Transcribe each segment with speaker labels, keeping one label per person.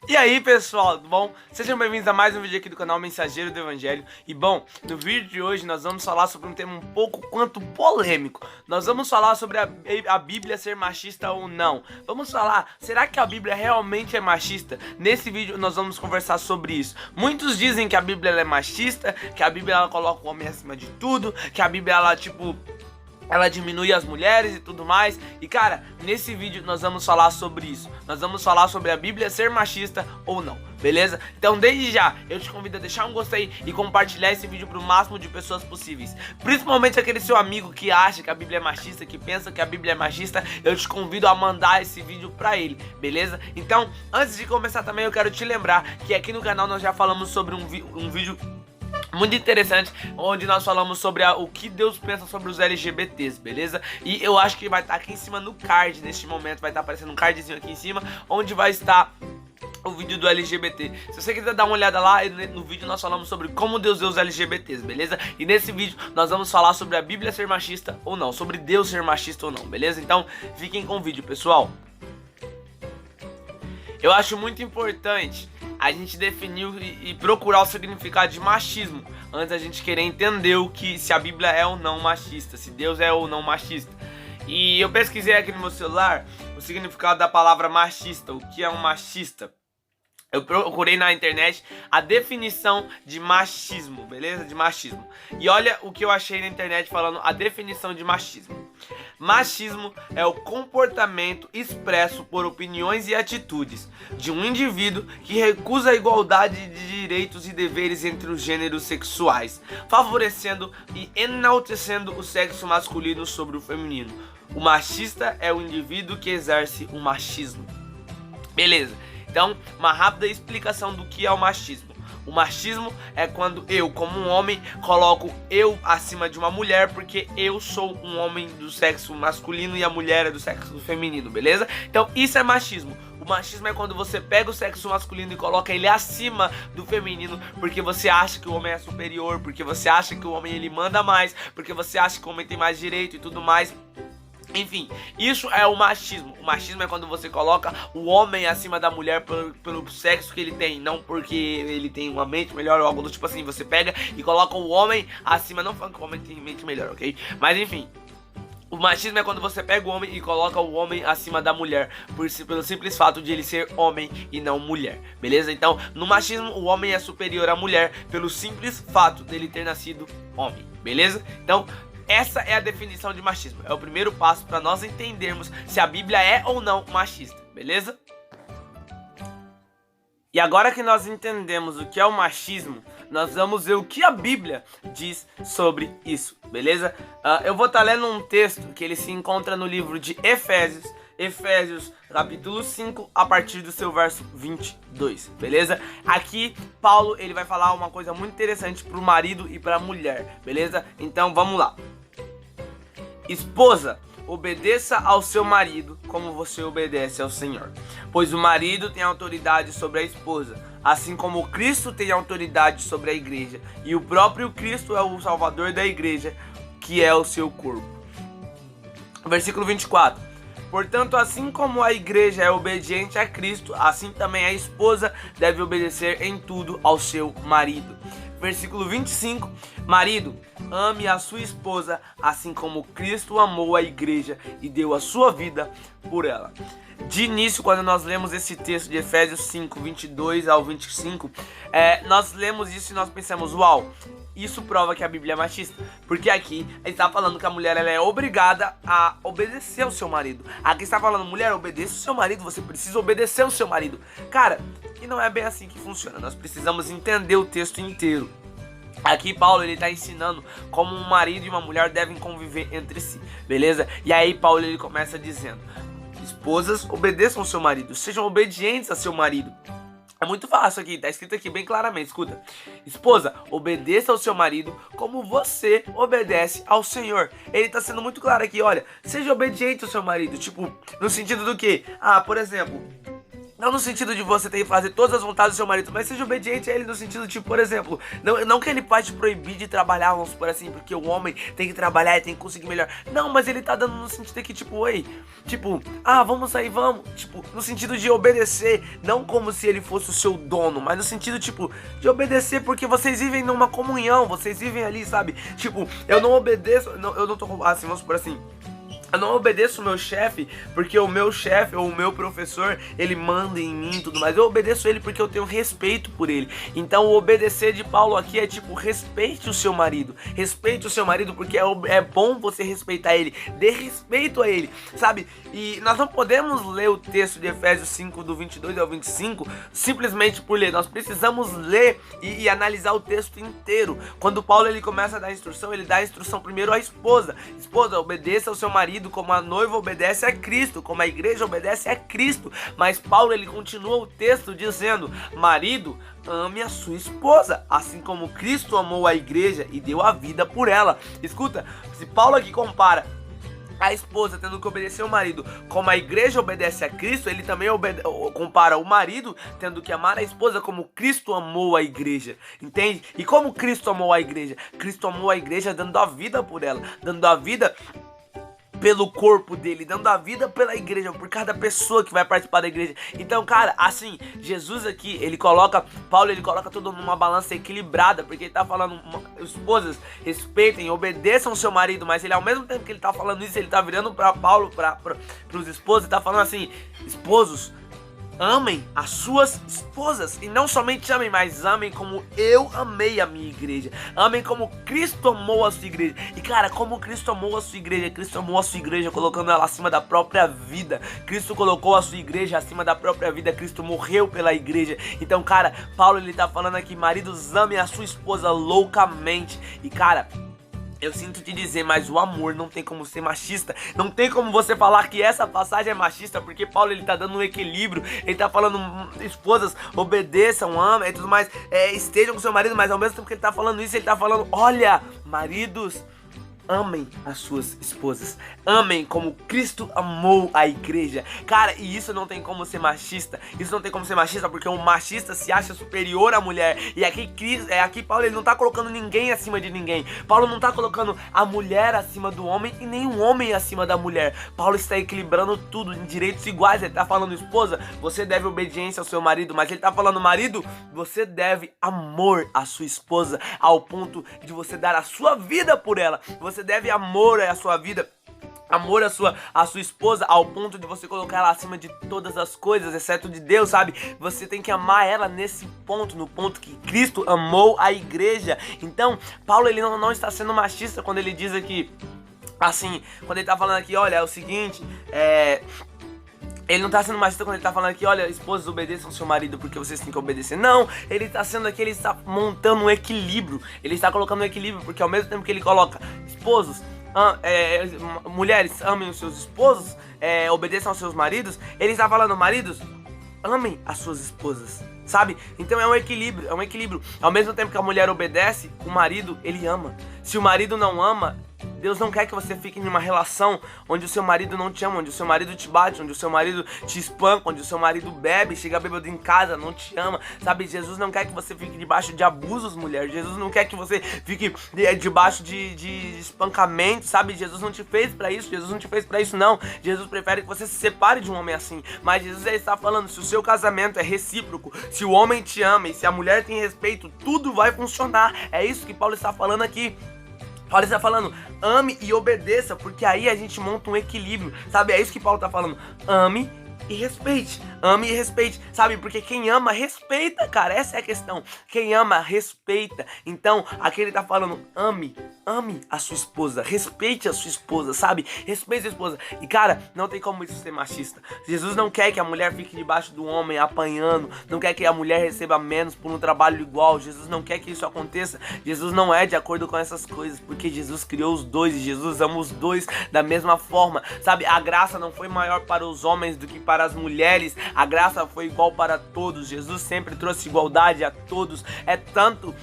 Speaker 1: E aí pessoal, tudo bom? Sejam bem-vindos a mais um vídeo aqui do canal Mensageiro do Evangelho. E bom, no vídeo de hoje nós vamos falar sobre um tema um pouco quanto polêmico. Nós vamos falar sobre a Bíblia ser machista ou não. Vamos falar, será que a Bíblia realmente é machista? Nesse vídeo nós vamos conversar sobre isso. Muitos dizem que a Bíblia ela é machista, que a Bíblia ela coloca o homem acima de tudo, que a Bíblia ela diminui as mulheres e tudo mais. E cara, nesse vídeo nós vamos falar sobre isso. Nós vamos falar sobre a Bíblia ser machista ou não, beleza? Então desde já, eu te convido a deixar um gostei e compartilhar esse vídeo pro máximo de pessoas possíveis. Principalmente aquele seu amigo que acha que a Bíblia é machista, que pensa que a Bíblia é machista. Eu te convido a mandar esse vídeo pra ele, beleza? Então, antes de começar também eu quero te lembrar que aqui no canal nós já falamos sobre um vídeo muito interessante, onde nós falamos sobre o que Deus pensa sobre os LGBTs, beleza? E eu acho que vai estar aqui em cima no card, neste momento, vai estar aparecendo um cardzinho aqui em cima, onde vai estar o vídeo do LGBT. Se você quiser dar uma olhada lá, no vídeo nós falamos sobre como Deus vê os LGBTs, beleza? E nesse vídeo nós vamos falar sobre a Bíblia ser machista ou não, sobre Deus ser machista ou não, beleza? Então fiquem com o vídeo, pessoal. Eu acho muito importante a gente definir e procurar o significado de machismo antes da gente querer entender se a Bíblia é ou não machista, se Deus é ou não machista. E eu pesquisei aqui no meu celular o significado da palavra machista, o que é um machista. Eu procurei na internet a definição de machismo, beleza? De machismo. E olha o que eu achei na internet falando a definição de machismo. Machismo é o comportamento expresso por opiniões e atitudes de um indivíduo que recusa a igualdade de direitos e deveres entre os gêneros sexuais, favorecendo e enaltecendo o sexo masculino sobre o feminino. O machista é o indivíduo que exerce o machismo. Beleza? Então, uma rápida explicação do que é o machismo. O machismo é quando eu, como um homem, coloco eu acima de uma mulher porque eu sou um homem do sexo masculino e a mulher é do sexo feminino, beleza? Então, isso é machismo. O machismo é quando você pega o sexo masculino e coloca ele acima do feminino porque você acha que o homem é superior, porque você acha que o homem ele manda mais, porque você acha que o homem tem mais direito e tudo mais. Enfim, isso é o machismo. O machismo é quando você coloca o homem acima da mulher pelo sexo que ele tem, não porque ele tem uma mente melhor ou algo do tipo assim. Você pega e coloca o homem acima, não falando que o homem tem mente melhor, ok? Mas enfim, o machismo é quando você pega o homem e coloca o homem acima da mulher pelo simples fato de ele ser homem e não mulher, beleza? Então, no machismo, o homem é superior à mulher pelo simples fato dele ter nascido homem, beleza? Então, essa é a definição de machismo. É o primeiro passo para nós entendermos se a Bíblia é ou não machista, beleza? E agora que nós entendemos o que é o machismo, nós vamos ver o que a Bíblia diz sobre isso, beleza? Eu vou estar lendo um texto que ele se encontra no livro de Efésios capítulo 5, a partir do seu verso 22, beleza? Aqui, Paulo, ele vai falar uma coisa muito interessante pro marido e pra mulher, beleza? Então, vamos lá. Esposa, obedeça ao seu marido como você obedece ao Senhor, pois o marido tem autoridade sobre a esposa, assim como Cristo tem autoridade sobre a igreja, e o próprio Cristo é o salvador da igreja, que é o seu corpo. Versículo 24. Portanto, assim como a igreja é obediente a Cristo, assim também a esposa deve obedecer em tudo ao seu marido. Versículo 25. Marido, ame a sua esposa, assim como Cristo amou a igreja e deu a sua vida por ela. De início, quando nós lemos esse texto de Efésios 5, 22 ao 25, nós lemos isso e nós pensamos, uau, isso prova que a Bíblia é machista, porque aqui está falando que a mulher ela é obrigada a obedecer ao seu marido. Aqui está falando, mulher, obedeça o seu marido, você precisa obedecer ao seu marido. Cara, e não é bem assim que funciona, nós precisamos entender o texto inteiro. Aqui Paulo ele está ensinando como um marido e uma mulher devem conviver entre si, beleza? E aí Paulo ele começa dizendo, esposas, obedeçam ao seu marido, sejam obedientes a seu marido. É muito fácil aqui, tá escrito aqui bem claramente, escuta. Esposa, obedeça ao seu marido como você obedece ao Senhor. Ele tá sendo muito claro aqui, olha, seja obediente ao seu marido, tipo, no sentido do quê? Por exemplo, Não no sentido de você ter que fazer todas as vontades do seu marido, mas seja obediente a ele no sentido de, por exemplo, não que ele pode te proibir de trabalhar, vamos supor assim, porque o homem tem que trabalhar e tem que conseguir melhor. Não, mas ele tá dando no sentido de que, tipo, oi, tipo, vamos sair, vamos. Tipo, no sentido de obedecer, não como se ele fosse o seu dono, mas no sentido, tipo, de obedecer porque vocês vivem numa comunhão, vocês vivem ali, sabe? Tipo, eu não obedeço, eu não tô, assim, vamos supor assim, eu não obedeço o meu chefe porque o meu chefe ou o meu professor, ele manda em mim e tudo mais. Eu obedeço ele porque eu tenho respeito por ele. Então o obedecer de Paulo aqui é tipo, respeite o seu marido. Respeite o seu marido porque é bom você respeitar ele. Dê respeito a ele, sabe? E nós não podemos ler o texto de Efésios 5, do 22 ao 25, simplesmente por ler. Nós precisamos ler e analisar o texto inteiro. Quando Paulo ele começa a dar instrução, ele dá a instrução primeiro à esposa. Esposa, obedeça ao seu marido como a noiva obedece a Cristo, como a igreja obedece a Cristo. Mas Paulo ele continua o texto dizendo: marido, ame a sua esposa, assim como Cristo amou a igreja e deu a vida por ela. Escuta, se Paulo aqui compara a esposa tendo que obedecer ao marido como a igreja obedece a Cristo, ele também compara o marido tendo que amar a esposa como Cristo amou a igreja, entende? E como Cristo amou a igreja? Cristo amou a igreja dando a vida por ela, dando a vida pelo corpo dele, dando a vida pela igreja, por cada pessoa que vai participar da igreja. Então, cara, assim, Jesus aqui, Paulo ele coloca tudo numa balança equilibrada, porque ele tá falando, esposas, respeitem, obedeçam ao seu marido, mas ele, ao mesmo tempo que ele tá falando isso, ele tá virando pra Paulo, pros esposos, e tá falando assim: esposos, amem as suas esposas, e não somente amem, mas amem como eu amei a minha igreja, amem como Cristo amou a sua igreja. E cara, como Cristo amou a sua igreja? Cristo amou a sua igreja colocando ela acima da própria vida. Cristo colocou a sua igreja acima da própria vida. Cristo morreu pela igreja. Então, cara, Paulo ele tá falando aqui: maridos, amem a sua esposa loucamente. E cara, eu sinto te dizer, mas o amor não tem como ser machista. Não tem como você falar que essa passagem é machista, porque Paulo ele tá dando um equilíbrio. Ele tá falando: esposas, obedeçam, amem e tudo mais, estejam com seu marido. Mas ao mesmo tempo que ele tá falando isso, ele tá falando: olha, maridos, amem as suas esposas, amem como Cristo amou a igreja. Cara, e isso não tem como ser machista. Isso não tem como ser machista porque um machista se acha superior à mulher. E aqui Paulo ele não tá colocando ninguém acima de ninguém. Paulo não tá colocando a mulher acima do homem e nem o homem acima da mulher. Paulo está equilibrando tudo em direitos iguais. Ele tá falando: esposa, você deve obediência ao seu marido. Mas ele tá falando: marido, você deve amor à sua esposa, ao ponto de você dar a sua vida por ela. Você deve amor à sua vida, amor à sua esposa, ao ponto de você colocar ela acima de todas as coisas, exceto de Deus, sabe? Você tem que amar ela nesse ponto, no ponto que Cristo amou a igreja. Então, Paulo ele não está sendo machista quando ele diz aqui, assim, quando ele tá falando aqui: olha, é o seguinte, ele não tá sendo machista quando ele tá falando aqui: olha, esposas, obedeçam ao seu marido porque vocês têm que obedecer. Não, ele tá sendo aqui, ele está montando um equilíbrio. Ele está colocando um equilíbrio, porque ao mesmo tempo que ele coloca: esposos, mulheres, amem os seus esposos, obedeçam aos seus maridos, ele está falando: maridos, amem as suas esposas, sabe? Então é um equilíbrio, é um equilíbrio. Ao mesmo tempo que a mulher obedece, o marido, ele ama. Se o marido não ama, Deus não quer que você fique em uma relação onde o seu marido não te ama, onde o seu marido te bate, onde o seu marido te espanca, onde o seu marido bebe, chega bêbado em casa, não te ama, sabe? Jesus não quer que você fique debaixo de abusos, mulher. Jesus não quer que você fique debaixo de espancamento, sabe? Jesus não te fez pra isso, Jesus não te fez pra isso, não. Jesus prefere que você se separe de um homem assim. Mas Jesus está falando: se o seu casamento é recíproco, se o homem te ama e se a mulher tem respeito, tudo vai funcionar. É isso que Paulo está falando aqui. Paulo está falando: ame e obedeça, porque aí a gente monta um equilíbrio, sabe? É isso que Paulo está falando: ame e respeite, ame e respeite, sabe? Porque quem ama, respeita, cara, essa é a questão. Quem ama, respeita. Então, aqui ele tá falando: ame a sua esposa, respeite a sua esposa, sabe? Respeite a sua esposa. E cara, não tem como isso ser machista. Jesus não quer que a mulher fique debaixo do homem apanhando, não quer que a mulher receba menos por um trabalho igual. Jesus não quer que isso aconteça. Jesus não é de acordo com essas coisas, porque Jesus criou os dois e Jesus ama os dois da mesma forma, sabe? A graça não foi maior para os homens do que para as mulheres. A graça foi igual para todos. Jesus sempre trouxe igualdade a todos. É tanto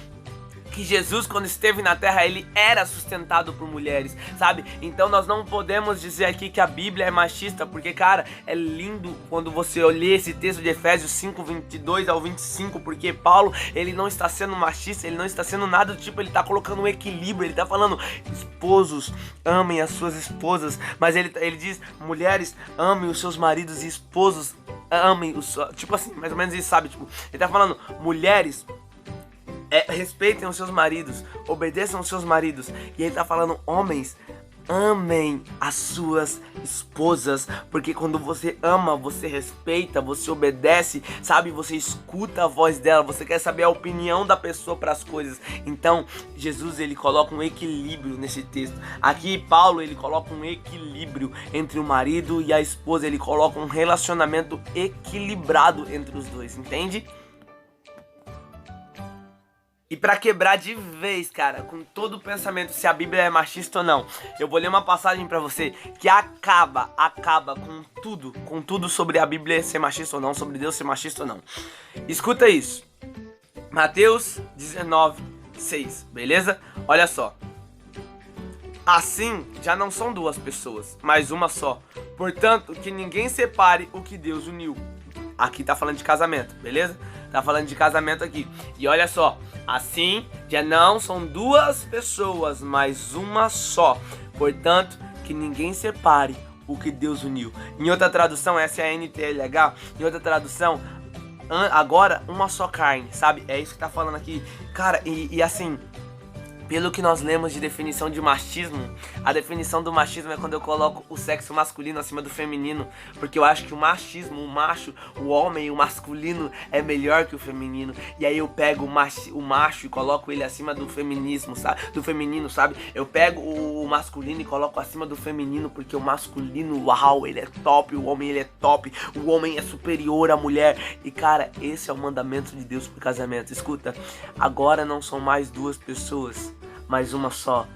Speaker 1: que Jesus, quando esteve na terra, ele era sustentado por mulheres, sabe? Então nós não podemos dizer aqui que a Bíblia é machista, porque, cara, é lindo quando você olha esse texto de Efésios 5, 22 ao 25, porque Paulo, ele não está sendo machista, ele não está sendo nada do tipo, ele está colocando um equilíbrio, ele está falando, esposos, amem as suas esposas, mas ele diz, mulheres, amem os seus maridos, e esposos, amem os... Tipo assim, mais ou menos isso, sabe? Tipo, ele tá falando, mulheres, respeitem os seus maridos, obedeçam os seus maridos. E ele tá falando, homens, amem as suas esposas, porque quando você ama, você respeita, você obedece, sabe? Você escuta a voz dela, você quer saber a opinião da pessoa para as coisas. Então, Jesus, ele coloca um equilíbrio nesse texto. Aqui, Paulo, ele coloca um equilíbrio entre o marido e a esposa, ele coloca um relacionamento equilibrado entre os dois, entende? E pra quebrar de vez, cara, com todo o pensamento se a Bíblia é machista ou não, eu vou ler uma passagem pra você que acaba com tudo sobre a Bíblia ser machista ou não, sobre Deus ser machista ou não. Escuta isso. Mateus 19, 6, beleza? Olha só. Assim, já não são duas pessoas, mas uma só. Portanto, que ninguém separe o que Deus uniu. Aqui tá falando de casamento, beleza? Tá falando de casamento aqui. E olha só. Assim, já não são duas pessoas, mas uma só. Portanto, que ninguém separe o que Deus uniu. Em outra tradução, essa é a NTLH. Em outra tradução, agora uma só carne, sabe? É isso que tá falando aqui. Cara, e assim, pelo que nós lemos de definição de machismo, a definição do machismo é quando eu coloco o sexo masculino acima do feminino, porque eu acho que o machismo, o macho, o homem, o masculino é melhor que o feminino, e aí eu pego o macho e coloco ele acima do feminismo, sabe? Do feminino, sabe? Eu pego o masculino e coloco acima do feminino, porque o masculino, uau, ele é top, o homem ele é top, o homem é superior à mulher, e cara, esse é o mandamento de Deus pro casamento. Escuta, agora não são mais duas pessoas, mas uma só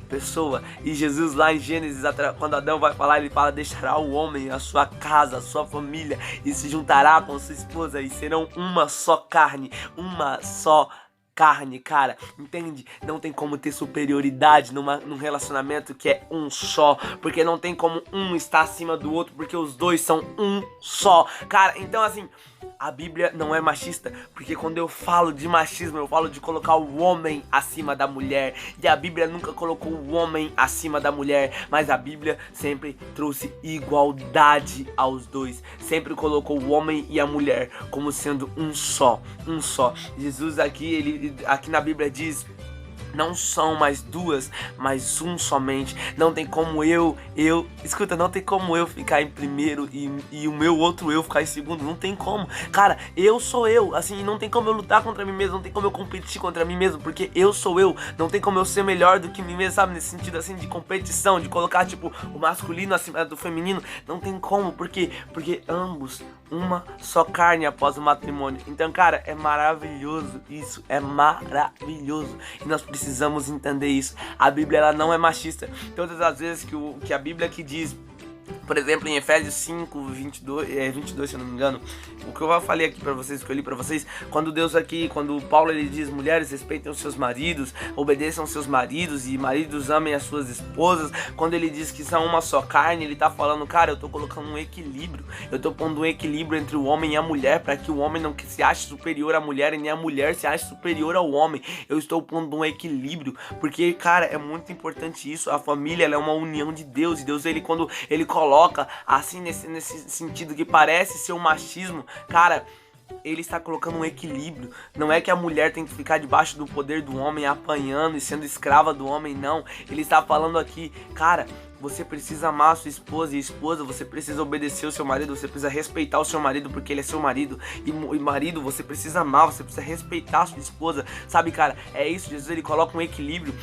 Speaker 1: pessoa. E Jesus lá em Gênesis, quando Adão vai falar, ele fala, deixará o homem a sua casa, a sua família, e se juntará com sua esposa, e serão uma só carne, cara, entende? Não tem como ter superioridade num relacionamento que é um só, porque não tem como um estar acima do outro, porque os dois são um só, cara. Então assim, a Bíblia não é machista, porque quando eu falo de machismo, eu falo de colocar o homem acima da mulher, e a Bíblia nunca colocou o homem acima da mulher, mas a Bíblia sempre trouxe igualdade aos dois, sempre colocou o homem e a mulher como sendo um só. Jesus aqui na Bíblia diz, não são mais duas, mas um somente. Não tem como escuta, não tem como eu ficar em primeiro e o meu outro eu ficar em segundo. Não tem como. Cara, eu sou eu. Assim, não tem como eu lutar contra mim mesmo. Não tem como eu competir contra mim mesmo, porque eu sou eu. Não tem como eu ser melhor do que mim mesmo, sabe? Nesse sentido, assim, de competição, de colocar, tipo, o masculino acima do feminino. Não tem como. Por quê? Porque ambos, uma só carne após o matrimônio. Então, cara, é maravilhoso isso. É maravilhoso. E nós precisamos entender isso. A Bíblia, ela não é machista. Todas as vezes que a Bíblia que diz, por exemplo, em Efésios 5, 22, se eu não me engano, o que eu falei aqui pra vocês, que eu li pra vocês, quando Paulo ele diz, mulheres respeitem os seus maridos, obedeçam os seus maridos, e maridos amem as suas esposas, quando ele diz que são uma só carne, ele tá falando, cara, eu tô colocando um equilíbrio, eu tô pondo um equilíbrio entre o homem e a mulher, para que o homem não se ache superior à mulher, e nem a mulher se ache superior ao homem. Eu estou pondo um equilíbrio, porque, cara, é muito importante isso. A família, ela é uma união de Deus, e Deus, ele, quando ele coloca assim nesse sentido que parece ser um machismo, cara, ele está colocando um equilíbrio. Não é que a mulher tem que ficar debaixo do poder do homem, apanhando e sendo escrava do homem, não. Ele está falando aqui, cara, você precisa amar a sua esposa, e esposa, você precisa obedecer o seu marido, você precisa respeitar o seu marido porque ele é seu marido, e marido, você precisa amar, você precisa respeitar a sua esposa, sabe, cara? É isso, Jesus, ele coloca um equilíbrio.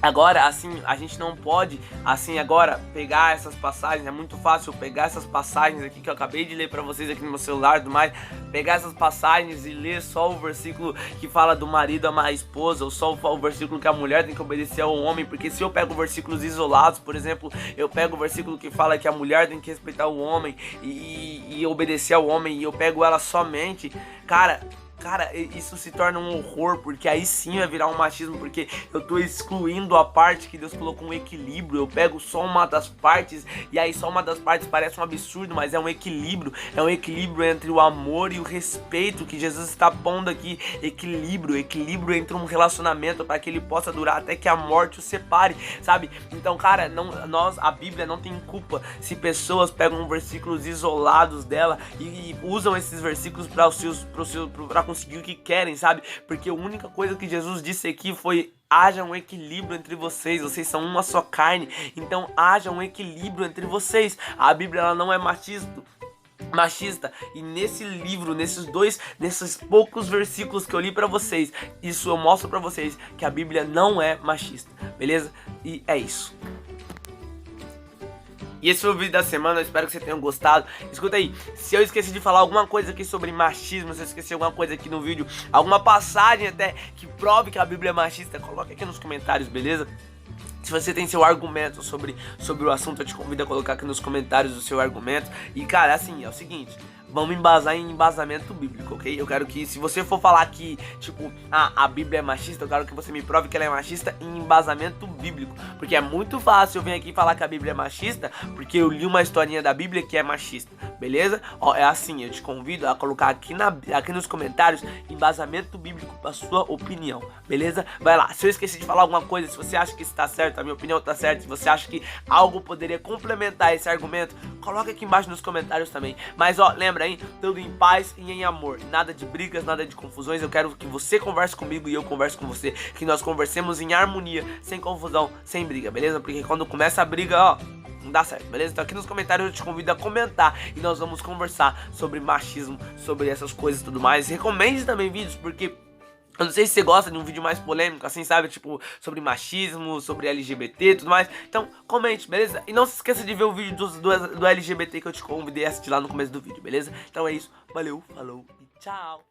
Speaker 1: Agora, assim, a gente não pode, assim, agora, pegar essas passagens, é muito fácil pegar essas passagens aqui que eu acabei de ler pra vocês aqui no meu celular e tudo mais, pegar essas passagens e ler só o versículo que fala do marido amar a esposa, ou só o versículo que a mulher tem que obedecer ao homem, porque se eu pego versículos isolados, por exemplo, eu pego o versículo que fala que a mulher tem que respeitar o homem e obedecer ao homem, e eu pego ela somente, cara, cara, isso se torna um horror, porque aí sim vai virar um machismo, porque eu tô excluindo a parte que Deus colocou um equilíbrio. Eu pego só uma das partes, e aí só uma das partes parece um absurdo, mas é um equilíbrio entre o amor e o respeito que Jesus está pondo aqui. Equilíbrio entre um relacionamento, para que ele possa durar até que a morte o separe, sabe? Então, cara, a Bíblia não tem culpa se pessoas pegam versículos isolados dela e usam esses versículos para conseguir o que querem, sabe? Porque a única coisa que Jesus disse aqui foi: haja um equilíbrio entre vocês são uma só carne, então haja um equilíbrio entre vocês. A Bíblia, ela não é machista, e nesse livro, nesses poucos versículos que eu li pra vocês, isso eu mostro pra vocês que a Bíblia não é machista, beleza? E é isso. E esse foi o vídeo da semana, eu espero que vocês tenham gostado. Escuta aí, se eu esqueci de falar alguma coisa aqui sobre machismo, se eu esqueci alguma coisa aqui no vídeo, alguma passagem até que prove que a Bíblia é machista, coloca aqui nos comentários, beleza? Se você tem seu argumento sobre o assunto, eu te convido a colocar aqui nos comentários o seu argumento. E, cara, assim, é o seguinte: vamos embasar em embasamento bíblico, ok? Eu quero que, se você for falar que, tipo, a Bíblia é machista, eu quero que você me prove que ela é machista em embasamento bíblico. Porque é muito fácil eu vir aqui falar que a Bíblia é machista, porque eu li uma historinha da Bíblia que é machista, beleza? Ó, é assim, eu te convido a colocar aqui nos comentários embasamento bíblico pra sua opinião, beleza? Vai lá, se eu esqueci de falar alguma coisa, se você acha que isso tá certo, a minha opinião tá certa, se você acha que algo poderia complementar esse argumento, coloca aqui embaixo nos comentários também. Mas, ó, lembra, hein? Tudo em paz e em amor. Nada de brigas, nada de confusões. Eu quero que você converse comigo e eu converse com você. Que nós conversemos em harmonia, sem confusão, sem briga, beleza? Porque quando começa a briga, ó, não dá certo, beleza? Então aqui nos comentários eu te convido a comentar e nós vamos conversar sobre machismo, sobre essas coisas e tudo mais. Recomende também vídeos, porque eu não sei se você gosta de um vídeo mais polêmico, assim, sabe? Tipo, sobre machismo, sobre LGBT e tudo mais. Então, comente, beleza? E não se esqueça de ver o vídeo do LGBT que eu te convidei a assistir lá no começo do vídeo, beleza? Então é isso. Valeu, falou e tchau!